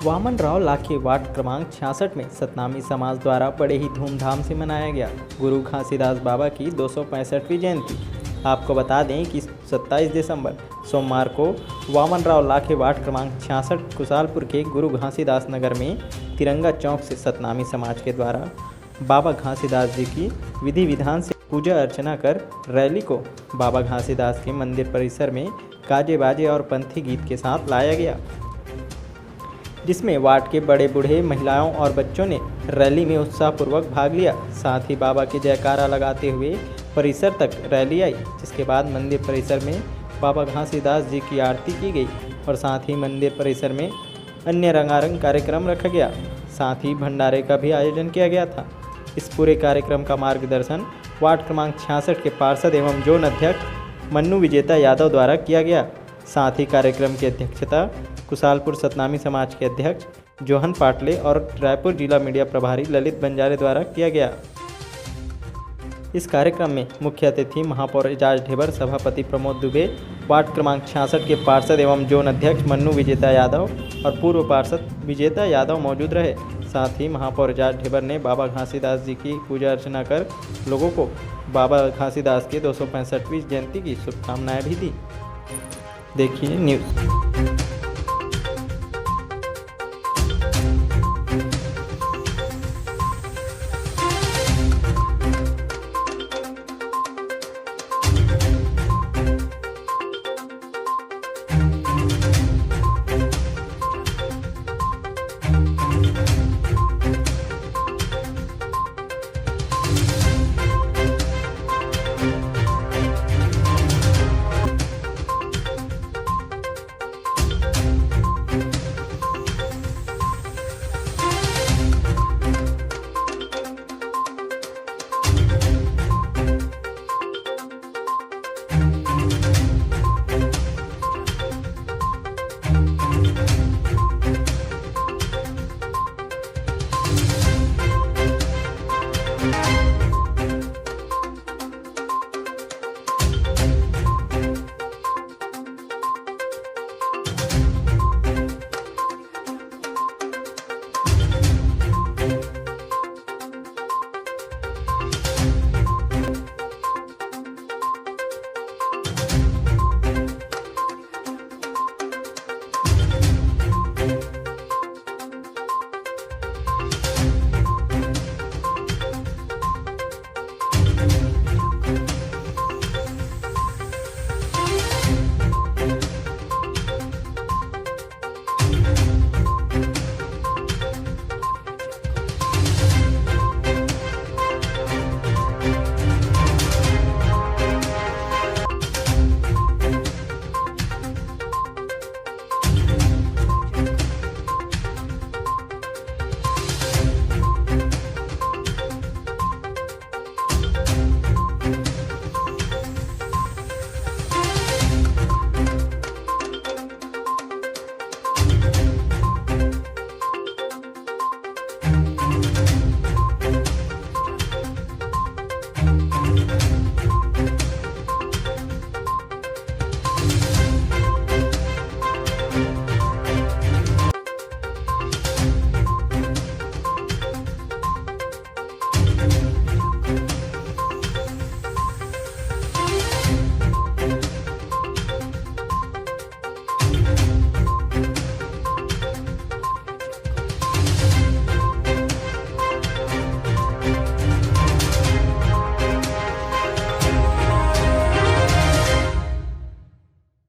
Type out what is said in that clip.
वामनराव लाखे ward क्रमांक 66 में सतनामी समाज द्वारा बड़े ही धूमधाम से मनाया गया गुरु घासीदास बाबा की 265वीं जयंती। आपको बता दें कि 27 दिसंबर सोमवार को वामनराव लाखे वार्ड क्रमांक 66 कुशालपुर के गुरु घासीदास नगर में तिरंगा चौक से सतनामी समाज के द्वारा बाबा घासीदास जी की विधि विधान से पूजा अर्चना कर रैली को बाबा घासीदास के मंदिर परिसर में गाजे बाजे और पंथी गीत के साथ लाया गया, जिसमें वार्ड के बड़े बूढ़े, महिलाओं और बच्चों ने रैली में उत्साहपूर्वक भाग लिया। साथ ही बाबा की जयकारा लगाते हुए परिसर तक रैली आई, जिसके बाद मंदिर परिसर में बाबा घासीदास जी की आरती की गई और साथ ही मंदिर परिसर में अन्य रंगारंग कार्यक्रम रखा गया। साथ ही भंडारे का भी आयोजन किया गया था। इस पूरे कार्यक्रम का मार्गदर्शन वार्ड क्रमांक 66 के पार्षद एवं जोन अध्यक्ष मन्नू विजेता यादव द्वारा किया गया। साथ ही कार्यक्रम की अध्यक्षता कुशालपुर सतनामी समाज के अध्यक्ष जोहन पाटले और रायपुर जिला मीडिया प्रभारी ललित बंजारे द्वारा किया गया। इस कार्यक्रम में मुख्य अतिथि महापौर एजाज ढेबर, सभापति प्रमोद दुबे, वार्ड क्रमांक 66 के पार्षद एवं जोन अध्यक्ष मन्नू विजेता यादव और पूर्व पार्षद विजेता यादव मौजूद रहे। साथ ही महापौर एजाज ढेबर ने बाबा घासीदास जी की पूजा अर्चना कर लोगों को बाबा घासीदास की 265वीं जयंती की शुभकामनाएं भी दी। देखिए न्यूज़।